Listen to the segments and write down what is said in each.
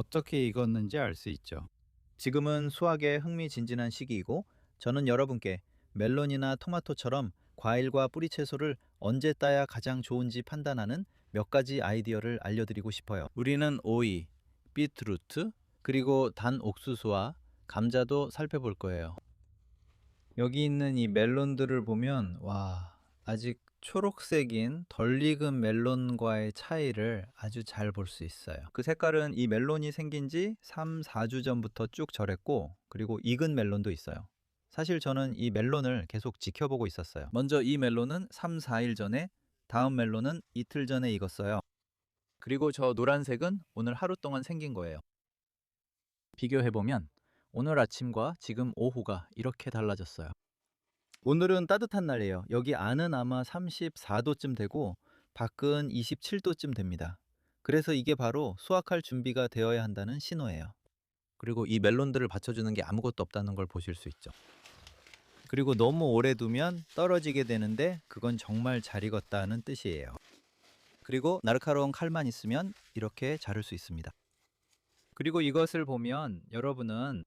어떻게 익었는지 알 수 있죠. 지금은 수확에 흥미진진한 시기이고 저는 여러분께 멜론이나 토마토처럼 과일과 뿌리 채소를 언제 따야 가장 좋은지 판단하는 몇 가지 아이디어를 알려드리고 싶어요. 우리는 오이, 비트루트, 그리고 단 옥수수와 감자도 살펴볼 거예요. 여기 있는 이 멜론들을 보면 아직 초록색인 덜 익은 멜론과의 차이를 아주 잘 볼 수 있어요. 그 색깔은 이 멜론이 생긴 지 3, 4주 전부터 쭉 자랬고 그리고 익은 멜론도 있어요. 사실 저는 이 멜론을 계속 지켜보고 있었어요. 먼저 이 멜론은 3, 4일 전에, 다음 멜론은 이틀 전에 익었어요. 그리고 저 노란색은 오늘 하루 동안 생긴 거예요. 비교해보면 오늘 아침과 지금 오후가 이렇게 달라졌어요. 오늘은 따뜻한 날이에요. 여기 안은 아마 34도쯤 되고 밖은 27도쯤 됩니다. 그래서 이게 바로 수확할 준비가 되어야 한다는 신호예요. 그리고 이 멜론들을 받쳐주는 게 아무것도 없다는 걸 보실 수 있죠. 그리고 너무 오래 두면 떨어지게 되는데 그건 정말 잘 익었다는 뜻이에요. 그리고 날카로운 칼만 있으면 이렇게 자를 수 있습니다. 그리고 이것을 보면 여러분은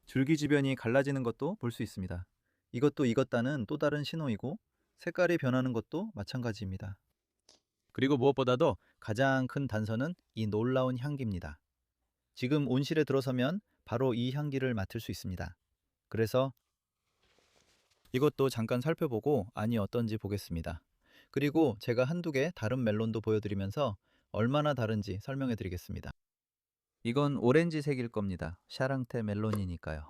줄기 주변이 갈라지는 것도 볼 수 있습니다. 이것도 익었다는 또 다른 신호이고 색깔이 변하는 것도 마찬가지입니다. 그리고 무엇보다도 가장 큰 단서는 이 놀라운 향기입니다. 지금 온실에 들어서면 바로 이 향기를 맡을 수 있습니다. 그래서 이것도 잠깐 살펴보고 안이 어떤지 보겠습니다. 그리고 제가 한두 개 다른 멜론도 보여드리면서 얼마나 다른지 설명해 드리겠습니다. 이건 오렌지색일 겁니다. 샤랑테 멜론이니까요.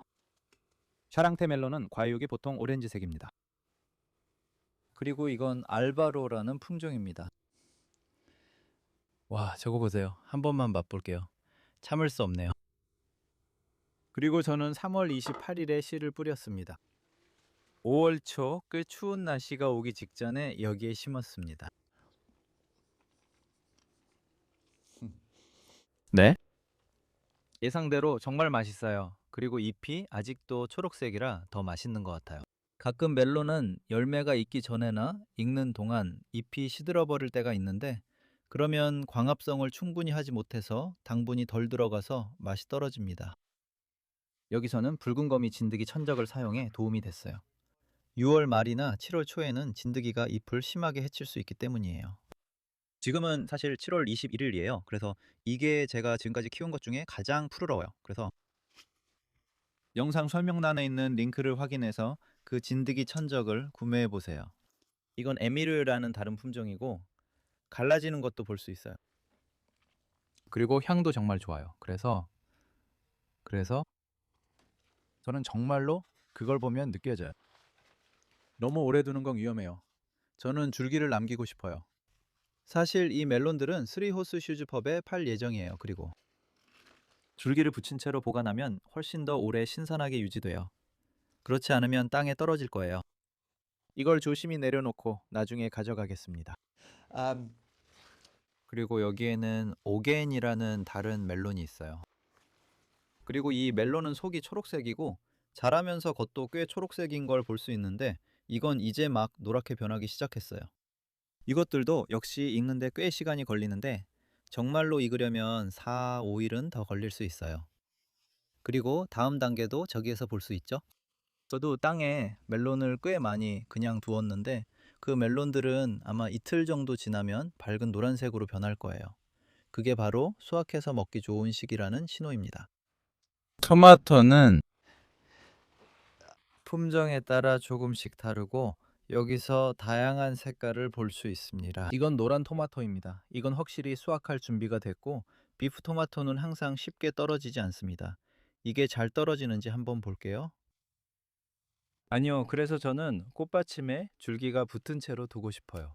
샤랑테 멜론은 과육이 보통 오렌지색입니다. 그리고 이건 알바로라는 품종입니다. 와, 저거 보세요. 한 번만 맛볼게요. 참을 수 없네요. 그리고 저는 3월 28일에 씨를 뿌렸습니다. 5월 초 꽤 추운 날씨가 오기 직전에 여기에 심었습니다. 네? 예상대로 정말 맛있어요. 그리고 잎이 아직도 초록색이라 더 맛있는 것 같아요. 가끔 멜론은 열매가 익기 전에나 익는 동안 잎이 시들어버릴 때가 있는데 그러면 광합성을 충분히 하지 못해서 당분이 덜 들어가서 맛이 떨어집니다. 여기서는 붉은 거미 진드기 천적을 사용해 도움이 됐어요. 6월 말이나 7월 초에는 진드기가 잎을 심하게 해칠 수 있기 때문이에요. 지금은 사실 7월 21일이에요. 그래서 이게 제가 지금까지 키운 것 중에 가장 푸르러워요. 그래서 영상 설명란에 있는 링크를 확인해서 그 진드기 천적을 구매해 보세요. 이건 에미르라는 다른 품종이고 갈라지는 것도 볼 수 있어요. 그리고 향도 정말 좋아요. 그래서 저는 정말로 그걸 보면 느껴져요. 너무 오래 두는 건 위험해요. 저는 줄기를 남기고 싶어요. 사실 이 멜론들은 쓰리호스 슈즈펍에 팔 예정이에요. 그리고 줄기를 붙인 채로 보관하면 훨씬 더 오래 신선하게 유지돼요. 그렇지 않으면 땅에 떨어질 거예요. 이걸 조심히 내려놓고 나중에 가져가겠습니다. 그리고 여기에는 오겐이라는 다른 멜론이 있어요. 그리고 이 멜론은 속이 초록색이고 자라면서 겉도 꽤 초록색인 걸 볼 수 있는데 이건 이제 막 노랗게 변하기 시작했어요. 이것들도 역시 익는데 꽤 시간이 걸리는데 정말로 익으려면 4, 5일은 더 걸릴 수 있어요. 그리고 다음 단계도 저기에서 볼 수 있죠? 저도 땅에 멜론을 꽤 많이 그냥 두었는데 그 멜론들은 아마 이틀 정도 지나면 밝은 노란색으로 변할 거예요. 그게 바로 수확해서 먹기 좋은 시기라는 신호입니다. 토마토는 품종에 따라 조금씩 다르고 여기서 다양한 색깔을 볼 수 있습니다. 이건 노란 토마토입니다. 이건 확실히 수확할 준비가 됐고 비프 토마토는 항상 쉽게 떨어지지 않습니다. 이게 잘 떨어지는지 한번 볼게요. 아니요, 그래서 저는 꽃받침에 줄기가 붙은 채로 두고 싶어요.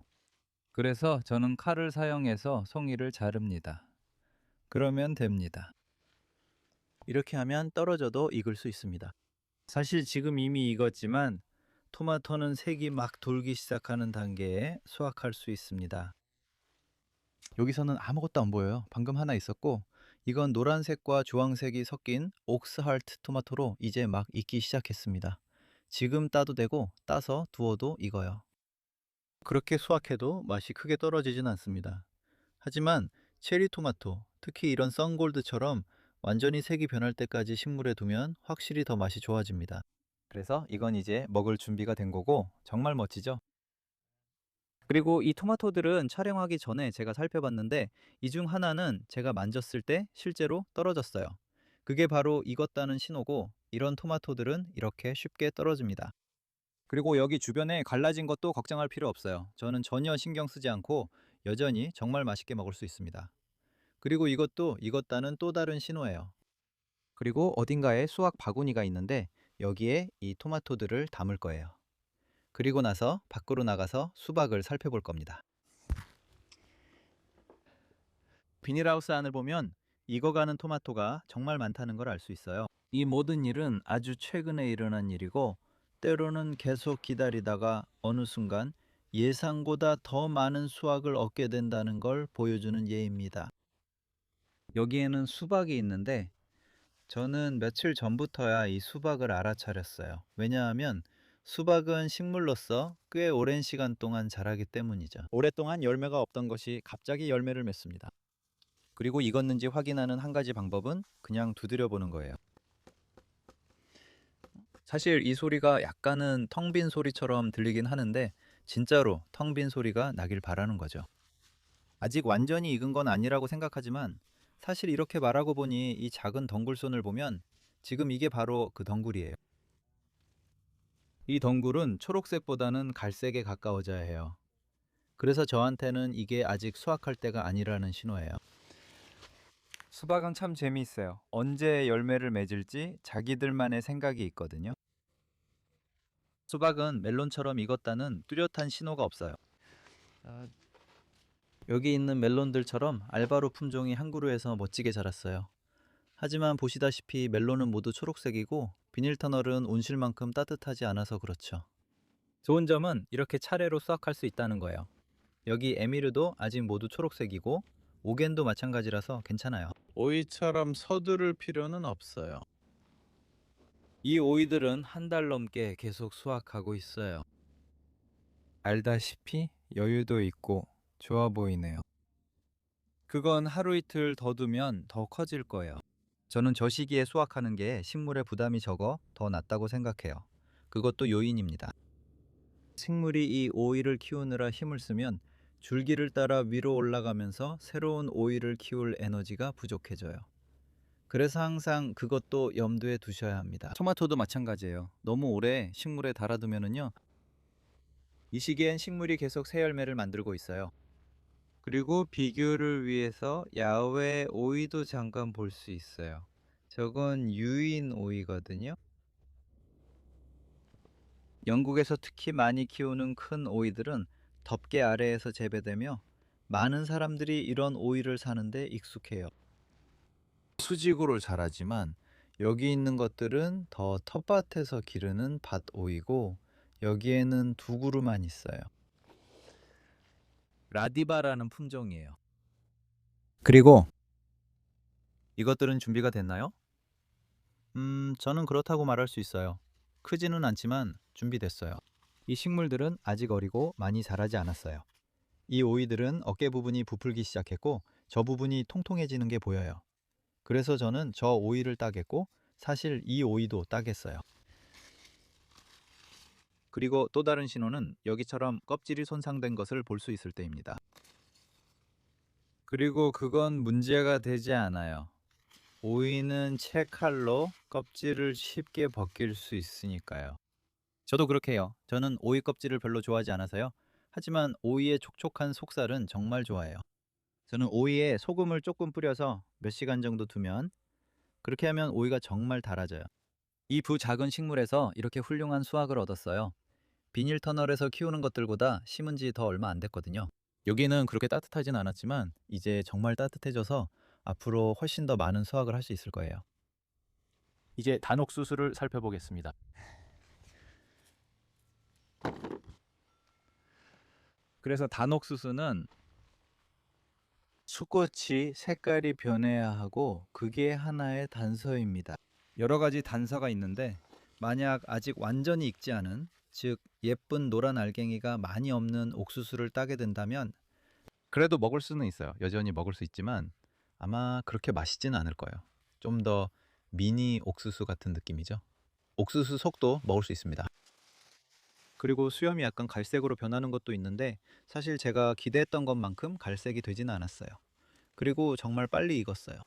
그래서 저는 칼을 사용해서 송이를 자릅니다. 그러면 됩니다. 이렇게 하면 떨어져도 익을 수 있습니다. 사실 지금 이미 익었지만 토마토는 색이 막 돌기 시작하는 단계에 수확할 수 있습니다. 여기서는 아무것도 안 보여요. 방금 하나 있었고 이건 노란색과 주황색이 섞인 옥스하트 토마토로 이제 막 익기 시작했습니다. 지금 따도 되고 따서 두어도 익어요. 그렇게 수확해도 맛이 크게 떨어지진 않습니다. 하지만 체리 토마토, 특히 이런 썬골드처럼 완전히 색이 변할 때까지 식물에 두면 확실히 더 맛이 좋아집니다. 그래서 이건 이제 먹을 준비가 된 거고 정말 멋지죠? 그리고 이 토마토들은 촬영하기 전에 제가 살펴봤는데 이 중 하나는 제가 만졌을 때 실제로 떨어졌어요. 그게 바로 익었다는 신호고 이런 토마토들은 이렇게 쉽게 떨어집니다. 그리고 여기 주변에 갈라진 것도 걱정할 필요 없어요. 저는 전혀 신경 쓰지 않고 여전히 정말 맛있게 먹을 수 있습니다. 그리고 이것도 익었다는 또 다른 신호예요. 그리고 어딘가에 수확 바구니가 있는데 여기에 이 토마토들을 담을 거예요. 그리고 나서 밖으로 나가서 수박을 살펴볼 겁니다. 비닐하우스 안을 보면 익어가는 토마토가 정말 많다는 걸 알 수 있어요. 이 모든 일은 아주 최근에 일어난 일이고 때로는 계속 기다리다가 어느 순간 예상보다 더 많은 수확을 얻게 된다는 걸 보여주는 예입니다. 여기에는 수박이 있는데 저는 며칠 전부터야 이 수박을 알아차렸어요. 왜냐하면 수박은 식물로서 꽤 오랜 시간 동안 자라기 때문이죠. 오랫동안 열매가 없던 것이 갑자기 열매를 맺습니다. 그리고 익었는지 확인하는 한 가지 방법은 그냥 두드려 보는 거예요. 사실 이 소리가 약간은 텅 빈 소리처럼 들리긴 하는데 진짜로 텅 빈 소리가 나길 바라는 거죠. 아직 완전히 익은 건 아니라고 생각하지만 사실 이렇게 말하고 보니 이 작은 덩굴손을 보면 지금 이게 바로 그 덩굴이에요. 이 덩굴은 초록색보다는 갈색에 가까워져야 해요. 그래서 저한테는 이게 아직 수확할 때가 아니라는 신호예요. 수박은 참 재미있어요. 언제 열매를 맺을지 자기들만의 생각이 있거든요. 수박은 멜론처럼 익었다는 뚜렷한 신호가 없어요. 여기 있는 멜론들처럼 알바로 품종이 한 그루에서 멋지게 자랐어요. 하지만 보시다시피 멜론은 모두 초록색이고 비닐 터널은 온실만큼 따뜻하지 않아서 그렇죠. 좋은 점은 이렇게 차례로 수확할 수 있다는 거예요. 여기 에미르도 아직 모두 초록색이고 오겐도 마찬가지라서 괜찮아요. 오이처럼 서두를 필요는 없어요. 이 오이들은 한 달 넘게 계속 수확하고 있어요. 알다시피 여유도 있고 좋아 보이네요. 그건 하루 이틀 더 두면 더 커질 거예요. 저는 저 시기에 수확하는 게 식물에 부담이 적어 더 낫다고 생각해요. 그것도 요인입니다. 식물이 이 오이를 키우느라 힘을 쓰면 줄기를 따라 위로 올라가면서 새로운 오이를 키울 에너지가 부족해져요. 그래서 항상 그것도 염두에 두셔야 합니다. 토마토도 마찬가지예요. 너무 오래 식물에 달아두면은요, 이 시기엔 식물이 계속 새 열매를 만들고 있어요. 그리고 비교를 위해서 야외 오이도 잠깐 볼 수 있어요. 저건 유인 오이거든요. 영국에서 특히 많이 키우는 큰 오이들은 덮개 아래에서 재배되며 많은 사람들이 이런 오이를 사는데 익숙해요. 수직으로 자라지만 여기 있는 것들은 더 텃밭에서 기르는 밭 오이고 여기에는 두 그루만 있어요. 라디바라는 품종이에요. 그리고 이것들은 준비가 됐나요? 저는 그렇다고 말할 수 있어요. 크지는 않지만 준비됐어요. 이 식물들은 아직 어리고 많이 자라지 않았어요. 이 오이들은 어깨 부분이 부풀기 시작했고 저 부분이 통통해지는 게 보여요. 그래서 저는 저 오이를 따겠고 사실 이 오이도 따겠어요. 그리고 또 다른 신호는 여기처럼 껍질이 손상된 것을 볼 수 있을 때입니다. 그리고 그건 문제가 되지 않아요. 오이는 채 칼로 껍질을 쉽게 벗길 수 있으니까요. 저도 그렇게 해요. 저는 오이 껍질을 별로 좋아하지 않아서요. 하지만 오이의 촉촉한 속살은 정말 좋아해요. 저는 오이에 소금을 조금 뿌려서 몇 시간 정도 두면 그렇게 하면 오이가 정말 달아져요. 이 부작은 식물에서 이렇게 훌륭한 수확을 얻었어요. 비닐 터널에서 키우는 것들보다 심은 지 더 얼마 안 됐거든요. 여기는 그렇게 따뜻하진 않았지만 이제 정말 따뜻해져서 앞으로 훨씬 더 많은 수확을 할 수 있을 거예요. 이제 단옥수수를 살펴보겠습니다. 그래서 단옥수수는 수꽃이 색깔이 변해야 하고 그게 하나의 단서입니다. 여러 가지 단서가 있는데 만약 아직 완전히 익지 않은, 즉 예쁜 노란 알갱이가 많이 없는 옥수수를 따게 된다면 그래도 먹을 수는 있어요. 여전히 먹을 수 있지만 아마 그렇게 맛있지는 않을 거예요. 좀 더 미니 옥수수 같은 느낌이죠. 옥수수 속도 먹을 수 있습니다. 그리고 수염이 약간 갈색으로 변하는 것도 있는데 사실 제가 기대했던 것만큼 갈색이 되지는 않았어요. 그리고 정말 빨리 익었어요.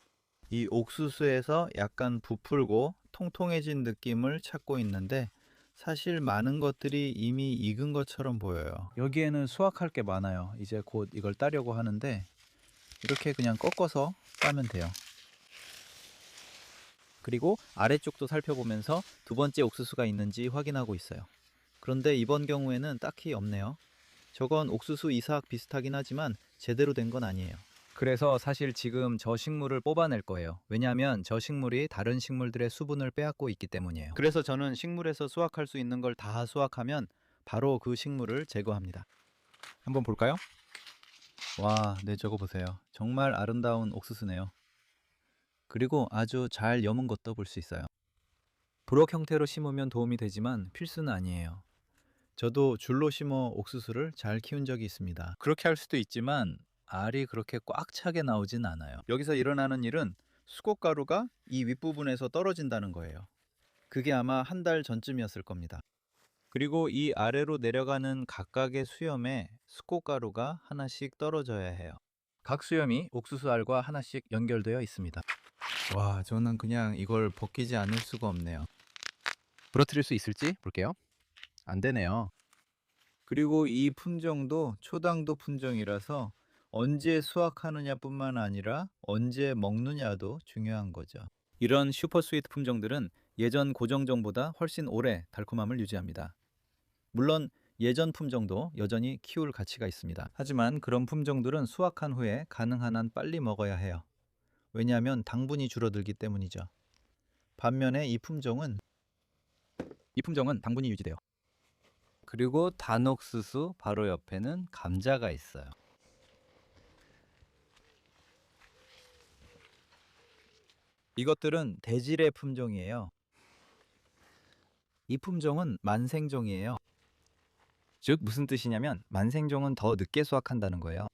이 옥수수에서 약간 부풀고 통통해진 느낌을 찾고 있는데 사실 많은 것들이 이미 익은 것처럼 보여요. 여기에는 수확할 게 많아요. 이제 곧 이걸 따려고 하는데 이렇게 그냥 꺾어서 따면 돼요. 그리고 아래쪽도 살펴보면서 두 번째 옥수수가 있는지 확인하고 있어요. 그런데 이번 경우에는 딱히 없네요. 저건 옥수수 이삭 비슷하긴 하지만 제대로 된 건 아니에요. 그래서 사실 지금 저 식물을 뽑아낼 거예요. 왜냐하면 저 식물이 다른 식물들의 수분을 빼앗고 있기 때문이에요. 그래서 저는 식물에서 수확할 수 있는 걸 다 수확하면 바로 그 식물을 제거합니다. 한번 볼까요? 와, 네, 저거 보세요. 정말 아름다운 옥수수네요. 그리고 아주 잘 여문 것도 볼 수 있어요. 부럭 형태로 심으면 도움이 되지만 필수는 아니에요. 저도 줄로 심어 옥수수를 잘 키운 적이 있습니다. 그렇게 할 수도 있지만 알이 그렇게 꽉 차게 나오진 않아요. 여기서 일어나는 일은 수곡가루가 이 윗부분에서 떨어진다는 거예요. 그게 아마 한 달 전쯤이었을 겁니다. 그리고 이 아래로 내려가는 각각의 수염에 수곡가루가 하나씩 떨어져야 해요. 각 수염이 옥수수 알과 하나씩 연결되어 있습니다. 와, 저는 그냥 이걸 벗기지 않을 수가 없네요. 부러뜨릴 수 있을지 볼게요. 안 되네요. 그리고 이 품종도 초당도 품종이라서 언제 수확하느냐뿐만 아니라 언제 먹느냐도 중요한 거죠. 이런 슈퍼스위트 품종들은 예전 고정종보다 훨씬 오래 달콤함을 유지합니다. 물론 예전 품종도 여전히 키울 가치가 있습니다. 하지만 그런 품종들은 수확한 후에 가능한 한 빨리 먹어야 해요. 왜냐하면 당분이 줄어들기 때문이죠. 반면에 이 품종은 당분이 유지돼요. 그리고 단옥수수 바로 옆에는 감자가 있어요. 이것들은 대질의 품종이에요. 이 품종은 만생종이에요. 즉 무슨 뜻이냐면 만생종은 더 늦게 수확한다는 거예요.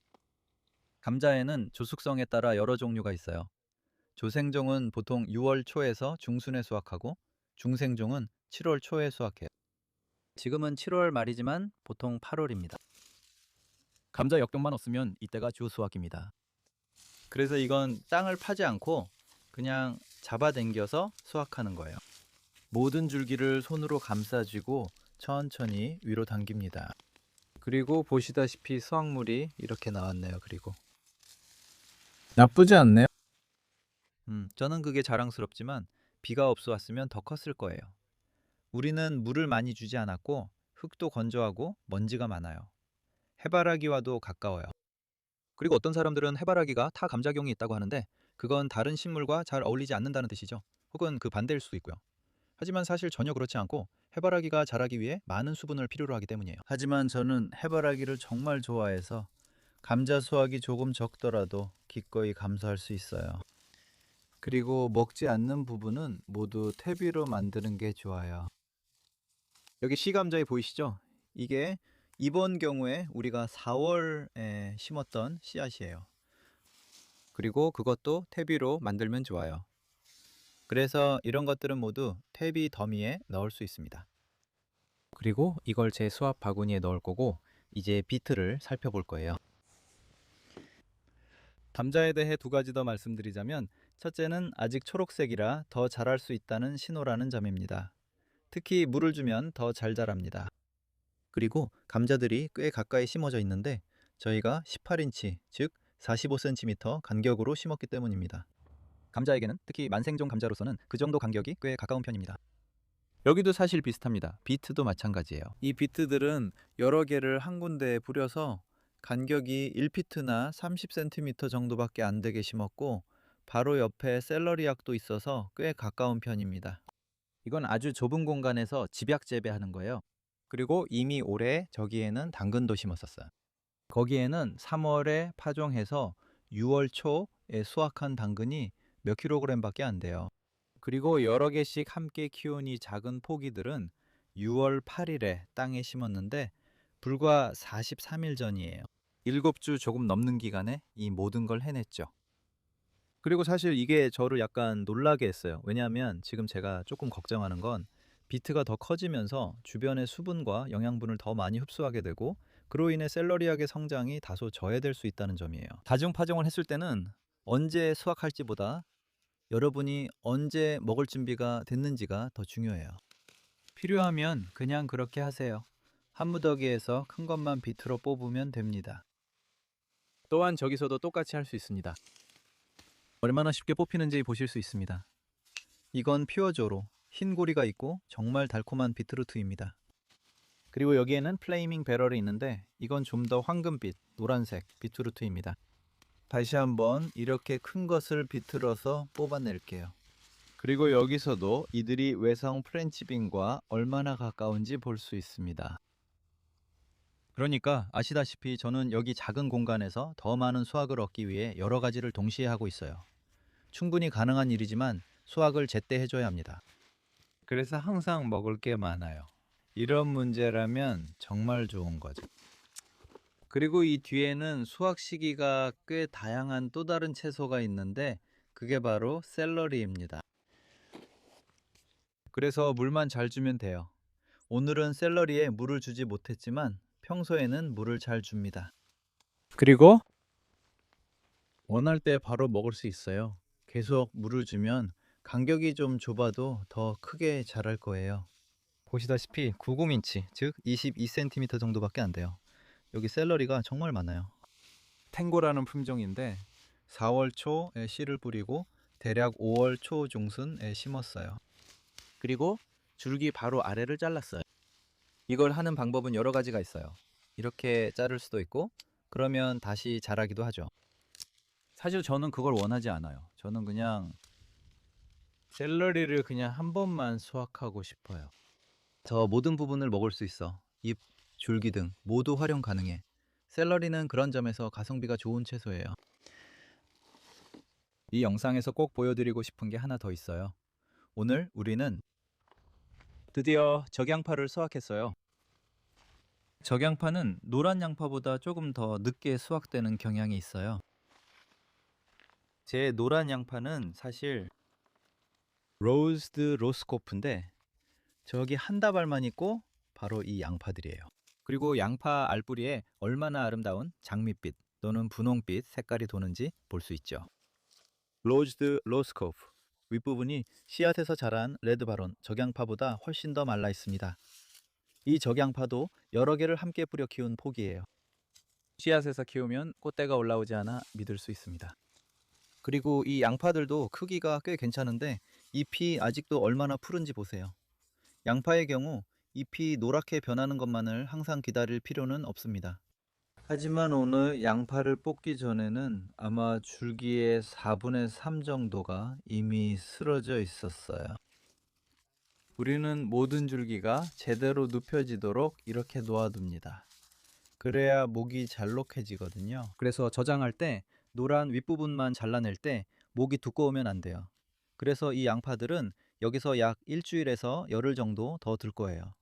감자에는 조숙성에 따라 여러 종류가 있어요. 조생종은 보통 6월 초에서 중순에 수확하고 중생종은 7월 초에 수확해요. 지금은 7월 말이지만 보통 8월입니다. 감자 역병만 없으면 이때가 주 수확입니다. 그래서 이건 땅을 파지 않고 그냥 잡아당겨서 수확하는 거예요. 모든 줄기를 손으로 감싸쥐고 천천히 위로 당깁니다. 그리고 보시다시피 수확물이 이렇게 나왔네요. 그리고 나쁘지 않네요. 저는 그게 자랑스럽지만 비가 없어왔으면 더 컸을 거예요. 우리는 물을 많이 주지 않았고 흙도 건조하고 먼지가 많아요. 해바라기와도 가까워요. 그리고 어떤 사람들은 해바라기가 타 감작용이 있다고 하는데 그건 다른 식물과 잘 어울리지 않는다는 뜻이죠. 혹은 그 반대일 수도 있고요. 하지만 사실 전혀 그렇지 않고 해바라기가 자라기 위해 많은 수분을 필요로 하기 때문이에요. 하지만 저는 해바라기를 정말 좋아해서 감자 수확이 조금 적더라도 기꺼이 감수할 수 있어요. 그리고 먹지 않는 부분은 모두 퇴비로 만드는 게 좋아요. 여기 씨감자에 보이시죠? 이게 이번 경우에 우리가 4월에 심었던 씨앗이에요. 그리고 그것도 퇴비로 만들면 좋아요. 그래서 이런 것들은 모두 퇴비 더미에 넣을 수 있습니다. 그리고 이걸 제 수압 바구니에 넣을 거고 이제 비트를 살펴볼 거예요. 감자에 대해 두 가지 더 말씀드리자면 첫째는 아직 초록색이라 더 자랄 수 있다는 신호라는 점입니다. 특히 물을 주면 더 잘 자랍니다. 그리고 감자들이 꽤 가까이 심어져 있는데 저희가 18인치, 즉 45cm 간격으로 심었기 때문입니다. 감자에게는 특히 만생종 감자로서는 그 정도 간격이 꽤 가까운 편입니다. 여기도 사실 비슷합니다. 비트도 마찬가지예요. 이 비트들은 여러 개를 한 군데에 뿌려서 간격이 1피트나 30cm 정도밖에 안 되게 심었고 바로 옆에 샐러리약도 있어서 꽤 가까운 편입니다. 이건 아주 좁은 공간에서 집약 재배하는 거예요. 그리고 이미 올해 저기에는 당근도 심었었어요. 거기에는 3월에 파종해서 6월 초에 수확한 당근이 몇 킬로그램밖에 안 돼요. 그리고 여러 개씩 함께 키운 이 작은 포기들은 6월 8일에 땅에 심었는데 불과 43일 전이에요. 7주 조금 넘는 기간에 이 모든 걸 해냈죠. 그리고 사실 이게 저를 약간 놀라게 했어요. 왜냐하면 지금 제가 조금 걱정하는 건 비트가 더 커지면서 주변의 수분과 영양분을 더 많이 흡수하게 되고 그로 인해 셀러리학의 성장이 다소 저해될 수 있다는 점이에요. 다중파종을 했을 때는 언제 수확할지보다 여러분이 언제 먹을 준비가 됐는지가 더 중요해요. 필요하면 그냥 그렇게 하세요. 한 무더기에서 큰 것만 비트로 뽑으면 됩니다. 또한 저기서도 똑같이 할 수 있습니다. 얼마나 쉽게 뽑히는지 보실 수 있습니다. 이건 퓨어조로 흰 고리가 있고 정말 달콤한 비트루트입니다. 그리고 여기에는 플레이밍 배럴이 있는데 이건 좀 더 황금빛, 노란색 비트루트입니다. 다시 한번 이렇게 큰 것을 비틀어서 뽑아낼게요. 그리고 여기서도 이들이 외성 프렌치빈과 얼마나 가까운지 볼 수 있습니다. 그러니까 아시다시피 저는 여기 작은 공간에서 더 많은 수확을 얻기 위해 여러 가지를 동시에 하고 있어요. 충분히 가능한 일이지만 수확을 제때 해줘야 합니다. 그래서 항상 먹을 게 많아요. 이런 문제라면 정말 좋은 거죠. 그리고 이 뒤에는 수확 시기가 꽤 다양한 또 다른 채소가 있는데 그게 바로 샐러리입니다. 그래서 물만 잘 주면 돼요. 오늘은 샐러리에 물을 주지 못했지만 평소에는 물을 잘 줍니다. 그리고 원할 때 바로 먹을 수 있어요. 계속 물을 주면 간격이 좀 좁아도 더 크게 자랄 거예요. 보시다시피 99인치, 즉 22cm 정도밖에 안 돼요. 여기 샐러리가 정말 많아요. 탱고라는 품종인데 4월 초에 씨를 뿌리고 대략 5월 초 중순에 심었어요. 그리고 줄기 바로 아래를 잘랐어요. 이걸 하는 방법은 여러 가지가 있어요. 이렇게 자를 수도 있고 그러면 다시 자라기도 하죠. 사실 저는 그걸 원하지 않아요. 저는 그냥 샐러리를 그냥 한 번만 수확하고 싶어요. 저 모든 부분을 먹을 수 있어. 잎, 줄기 등 모두 활용 가능해. 샐러리는 그런 점에서 가성비가 좋은 채소예요. 이 영상에서 꼭 보여드리고 싶은 게 하나 더 있어요. 오늘 우리는 드디어 적양파를 수확했어요. 적양파는 노란 양파보다 조금 더 늦게 수확되는 경향이 있어요. 제 노란 양파는 사실 로즈드 로스코프인데 저기 한 다발만 있고 바로 이 양파들이에요. 그리고 양파 알뿌리에 얼마나 아름다운 장밋빛 또는 분홍빛 색깔이 도는지 볼 수 있죠. 로즈드 로스코프 윗부분이 씨앗에서 자란 레드바론 적양파보다 훨씬 더 말라 있습니다. 이 적양파도 여러 개를 함께 뿌려 키운 포기예요. 씨앗에서 키우면 꽃대가 올라오지 않아 믿을 수 있습니다. 그리고 이 양파들도 크기가 꽤 괜찮은데 잎이 아직도 얼마나 푸른지 보세요. 양파의 경우 잎이 노랗게 변하는 것만을 항상 기다릴 필요는 없습니다. 하지만 오늘 양파를 뽑기 전에는 아마 줄기의 4분의 3 정도가 이미 쓰러져 있었어요. 우리는 모든 줄기가 제대로 눕혀지도록 이렇게 놓아둡니다. 그래야 목이 잘록해지거든요. 그래서 저장할 때 노란 윗부분만 잘라낼 때 목이 두꺼우면 안 돼요. 그래서 이 양파들은 여기서 약 일주일에서 열흘 정도 더 들 거예요.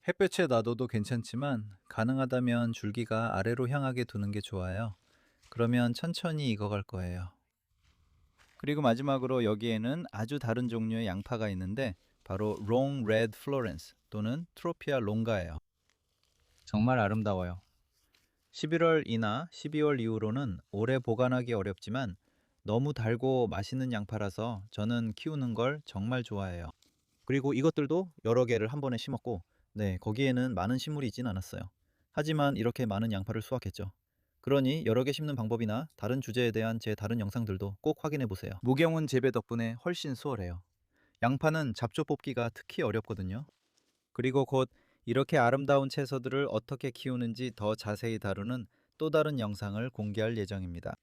햇볕에 놔둬도 괜찮지만 가능하다면 줄기가 아래로 향하게 두는 게 좋아요. 그러면 천천히 익어갈 거예요. 그리고 마지막으로 여기에는 아주 다른 종류의 양파가 있는데 바로 롱 레드 플로렌스 또는 트로피아 롱가예요. 정말 아름다워요. 11월이나 12월 이후로는 오래 보관하기 어렵지만 너무 달고 맛있는 양파라서 저는 키우는 걸 정말 좋아해요. 그리고 이것들도 여러 개를 한 번에 심었고 거기에는 많은 식물이 있진 않았어요. 하지만 이렇게 많은 양파를 수확했죠. 그러니 여러 개 심는 방법이나 다른 주제에 대한 제 다른 영상들도 꼭 확인해 보세요. 무경운 재배 덕분에 훨씬 수월해요. 양파는 잡초 뽑기가 특히 어렵거든요. 그리고 곧 이렇게 아름다운 채소들을 어떻게 키우는지 더 자세히 다루는 또 다른 영상을 공개할 예정입니다.